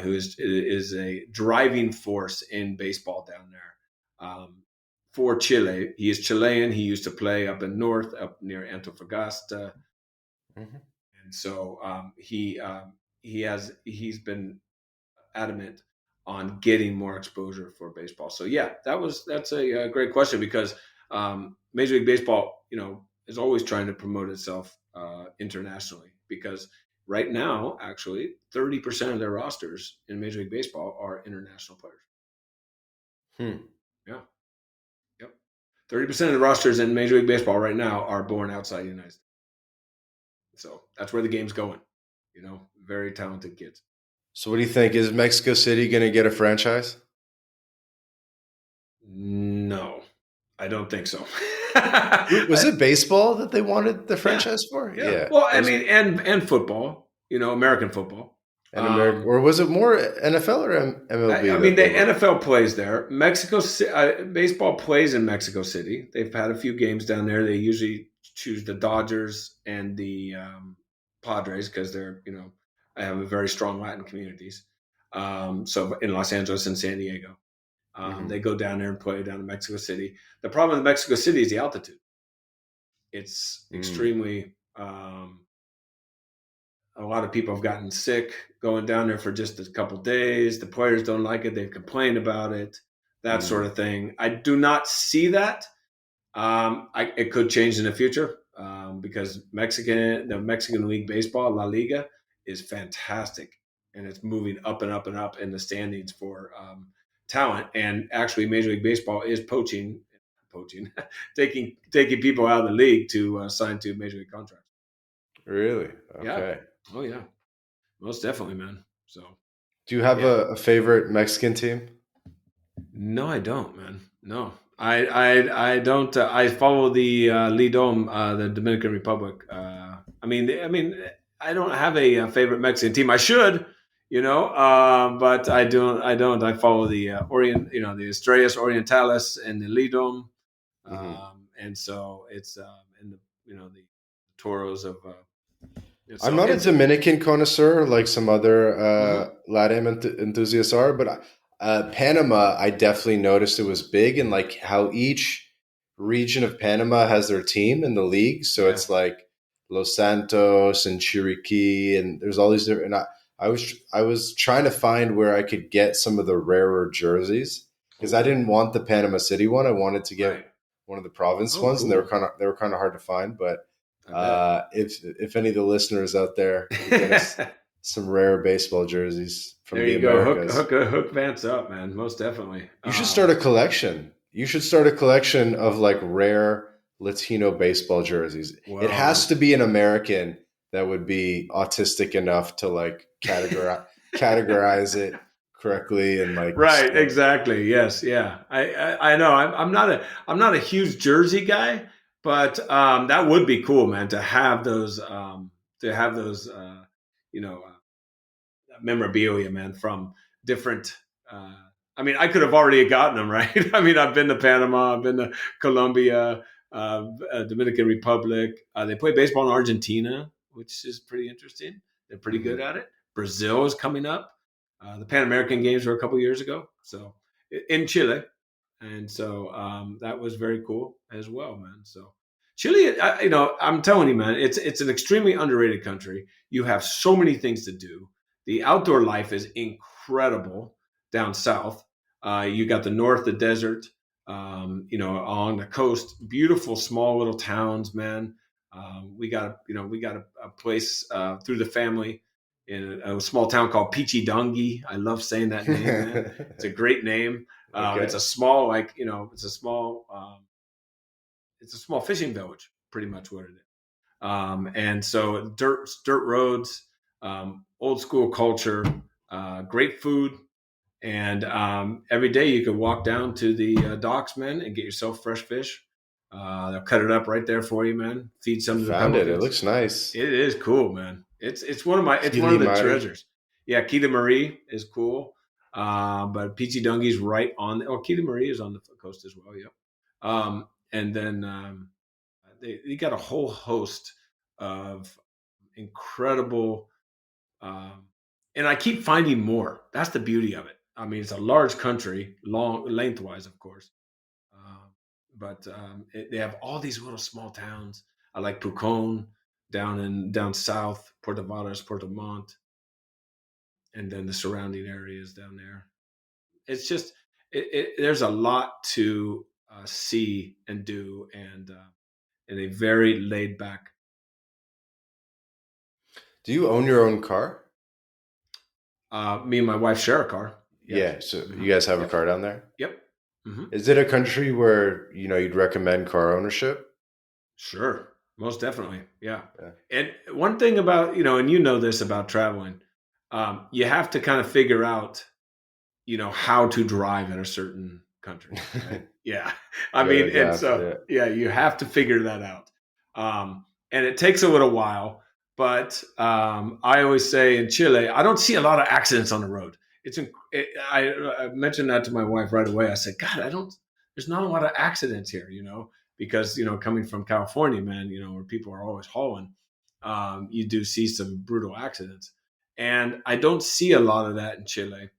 who is a driving force in baseball down there. For Chile, he is Chilean. He used to play up in north, up near Antofagasta, Mhm. and so he's been adamant on getting more exposure for baseball. So yeah, that's a great question because Major League Baseball, is always trying to promote itself internationally because right now, actually, 30% of their rosters in Major League Baseball are international players. Hmm. Yeah, yep. 30% of the rosters in Major League Baseball right now are born outside the United States. So that's where the game's going. Very talented kids. So what do you think? Is Mexico City going to get a franchise? No, I don't think so. Was it baseball that they wanted the Yeah, franchise for? yeah. Yeah, Well, it I was mean, and football, American football. an American, or was it more NFL or MLB I mean, that the they wanted? NFL plays there. Baseball plays in Mexico City. They've had a few games down there. They usually choose the Dodgers and the Padres because I have a very strong Latin communities. So in Los Angeles and San Diego, they Hmm. go down there and play down in Mexico City. The problem with Mexico City is the altitude. It's Mm. extremely. A lot of people have gotten sick going down there for just a couple days. The players don't like it. They've complained about it, that sort Mm. of thing. I do not see that. It could change in the future because the Mexican League Baseball, La Liga, is fantastic, and it's moving up and up and up in the standings for talent. And actually, Major League Baseball is poaching, taking people out of the league to sign to Major League contracts. Really? Yeah. Okay. Oh yeah. Most definitely, man. So Do you have yeah. a favorite Mexican team? No, I don't, man. No, I don't. I follow the Lidom, the Dominican Republic. I don't have a favorite Mexican team. I should, but I don't. I don't. I follow the the Estrellas Orientales and the Lidom, Hmm. and so it's and the Toros of. I'm So not a it's. Dominican connoisseur like some other Mhm. Latin enthusiasts are, but Panama, I definitely noticed it was big, and like how each region of Panama has their team in the league. So Yeah. it's like Los Santos and Chiriquí, and there's all these different. And I was trying to find where I could get some of the rarer jerseys because I Oh, didn't want the Panama City one. I wanted to get right. one of the province Oh, ones, and cool. they were kind of hard to find. But I bet. if any of the listeners out there could get us some rare baseball jerseys from There the you go. Hook, Americas. hook, hook Vance up, man. Most definitely. You should start a collection. You should start a collection of like rare Latino baseball jerseys. It has Well, to be an American that would be autistic enough to like categorize it correctly and like right. Exactly. Yes. Yeah. I know. I'm not a huge jersey guy, but that would be cool, man. To have those, you know, memorabilia, man, from different. Uh, I mean, I could have already gotten them, right? I mean, I've been to Panama, I've been to Colombia, Dominican Republic. They play baseball in Argentina, which is pretty interesting. They're pretty good Mhm. at it. Brazil is coming up. The Pan American Games were a couple years ago, so in Chile, and so that was very cool as well, man. So Chile, I'm telling you, man, it's an extremely underrated country. You have so many things to do. The outdoor life is incredible down south. You got the north, the desert, along the coast, beautiful small little towns, man. We got a place through the family in a small town called Pichidongi. I love saying that name, man. It's a great name. It's Okay. a small, it's a small fishing village, pretty much what it is. And so dirt roads, old school culture, great food, and every day you could walk down to the docks, man, and get yourself fresh fish. They'll cut it up right there for you, man. Feed I some to the found it. It pelicans. looks nice. It is cool, man. It's one Kili of the Mari. treasures. Yeah, Kita Marie is cool. But Peachy Dungy's right on. Oh, Kita Marie is on the coast as well. Yep. And then they got a whole host of incredible, um, and I keep finding more. That's the beauty of it. I mean, it's a large country, long lengthwise, of course, um, but they have all these little small towns. I like Pucón down south, Puerto Varas, Puerto Montt, and then the surrounding areas down there. It's just there's a lot to see and do, and in a very laid back. Do you own your own car? Me and my wife share a car. Yes. Yeah. So Hmm. you guys have a Yep. car down there? Yep. Hmm. Is it a country where, you'd recommend car ownership? Sure. Most definitely. Yeah. Yeah. And one thing about, and you know this about traveling, you have to kind of figure out, how to drive in a certain country, right? Yeah. I You gotta mean, and adapt. so, Yeah. yeah, you have to figure that out. And it takes a little while, but I always say in Chile, I don't see a lot of accidents on the road. I mentioned that to my wife right away. I said, God, there's not a lot of accidents here, because, coming from California, man, where people are always hauling, you do see some brutal accidents. And I don't see a lot of that in Chile.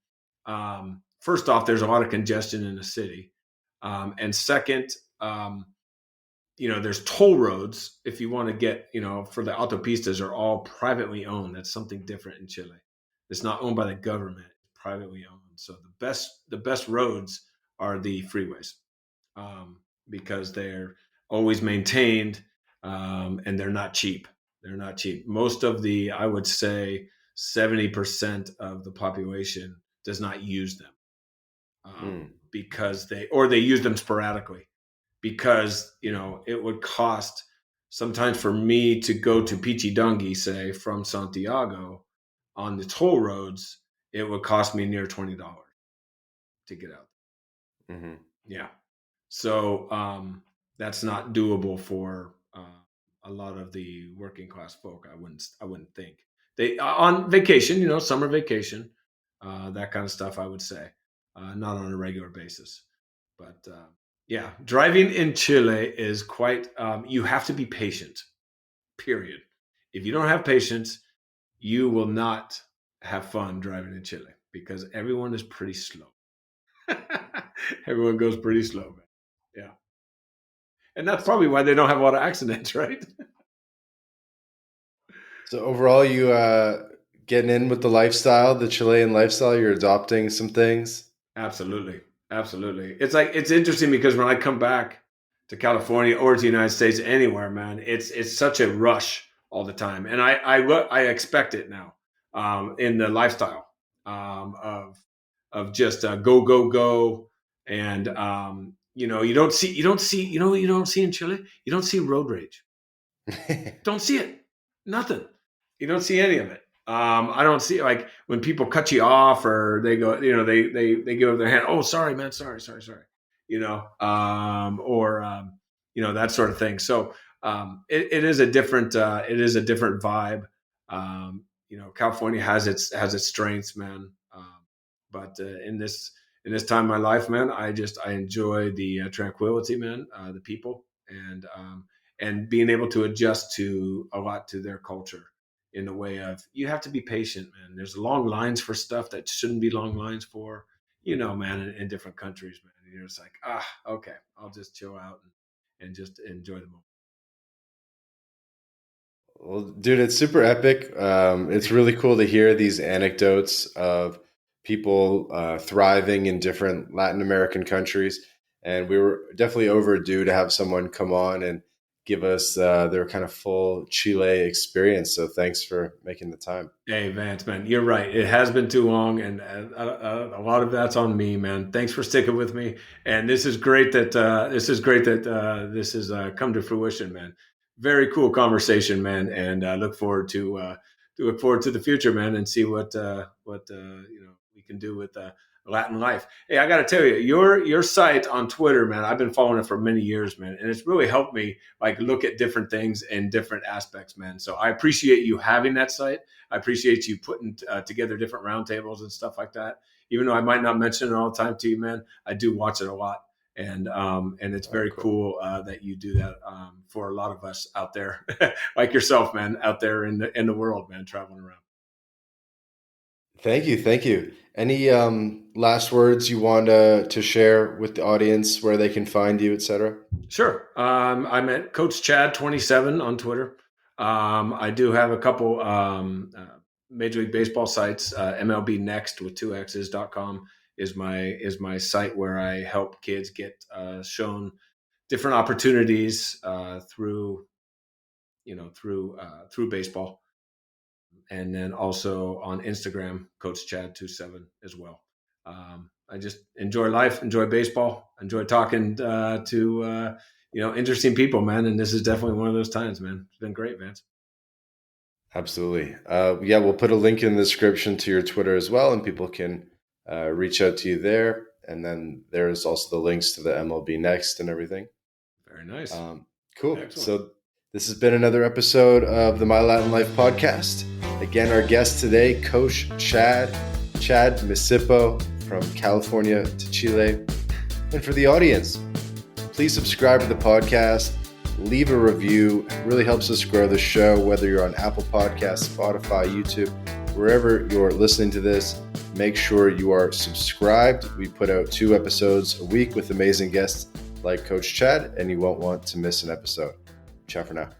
First off, there's a lot of congestion in the city. And second, there's toll roads. If you want to get, for the autopistas are all privately owned. That's something different in Chile. It's not owned by the government. It's privately owned. So the best roads are the freeways, because they're always maintained, and they're not cheap. They're not cheap. Most of I would say 70% of the population does not use them, Mm. because they use them sporadically, because it would cost sometimes for me to go to Pichidungi, say from Santiago on the toll roads, it would cost me near $20 to get out. Hmm. Yeah. So that's not doable for a lot of the working class folk. I wouldn't think they on vacation, summer vacation, that kind of stuff. I would say not on a regular basis, but yeah, driving in Chile is quite. You have to be patient. Period. If you don't have patience, you will not have fun driving in Chile because everyone is pretty slow. Everyone goes pretty slow, man. Yeah. And that's probably why they don't have a lot of accidents, right? So overall, you getting in with the lifestyle, the Chilean lifestyle. You're adopting some things. Absolutely. Absolutely. It's like, it's interesting because when I come back to California or to the United States, anywhere, man, it's such a rush all the time. And I expect it now, in the lifestyle, of just go, go, go. And, you don't see in Chile, you don't see road rage. Don't see it. Nothing. You don't see any of it. I don't see, like, when people cut you off or they go, they give up their hand. Oh, sorry, man. Sorry, sorry, sorry. Or that sort of thing. So it is a different vibe. California has its strengths, man. But in this time of my life, man, I enjoy the tranquility, man, the people, and being able to adjust to a lot to their culture in the way of, you have to be patient, man. There's long lines for stuff that shouldn't be long lines for, man, in different countries, man. And you're just like, okay, I'll just chill out and just enjoy the moment. Well, dude, it's super epic. It's really cool to hear these anecdotes of people thriving in different Latin American countries. And we were definitely overdue to have someone come on and give us their kind of full Chile experience. So thanks for making the time. Hey, Vance, man, you're right. It has been too long, and a lot of that's on me, man. Thanks for sticking with me, and this is great that this has come to fruition, man. Very cool conversation, man, and look forward to the future, man, and see what we can do with Latin life. Hey, I got to tell you, your site on Twitter, man. I've been following it for many years, man, and it's really helped me like look at different things and different aspects, man. So I appreciate you having that site. I appreciate you putting together different roundtables and stuff like that. Even though I might not mention it all the time to you, man, I do watch it a lot, and it's very cool that you do that for a lot of us out there, like yourself, man, out there in the world, man, traveling around. Thank you. Thank you. Any last words you want to share with the audience, where they can find you, etc.? Sure. I'm at Coach Chad 27 on Twitter. I do have a couple Major League Baseball sites. MLB Next with 2x's.com is my site where I help kids get shown different opportunities through baseball. And then also on Instagram, Coach Chad 27 as well. I just enjoy life, enjoy baseball, enjoy talking to interesting people, man. And this is definitely one of those times, man. It's been great, Vance. Absolutely. Yeah, we'll put a link in the description to your Twitter as well, and people can reach out to you there. And then there's also the links to the MLB Next and everything. Very nice. Cool. Excellent. So this has been another episode of the My Latin Life podcast. Again, our guest today, Coach Chad Misipo from California to Chile. And for the audience, please subscribe to the podcast, leave a review. It really helps us grow the show, whether you're on Apple Podcasts, Spotify, YouTube, wherever you're listening to this. Make sure you are subscribed. We put out 2 episodes a week with amazing guests like Coach Chad, and you won't want to miss an episode. Ciao for now.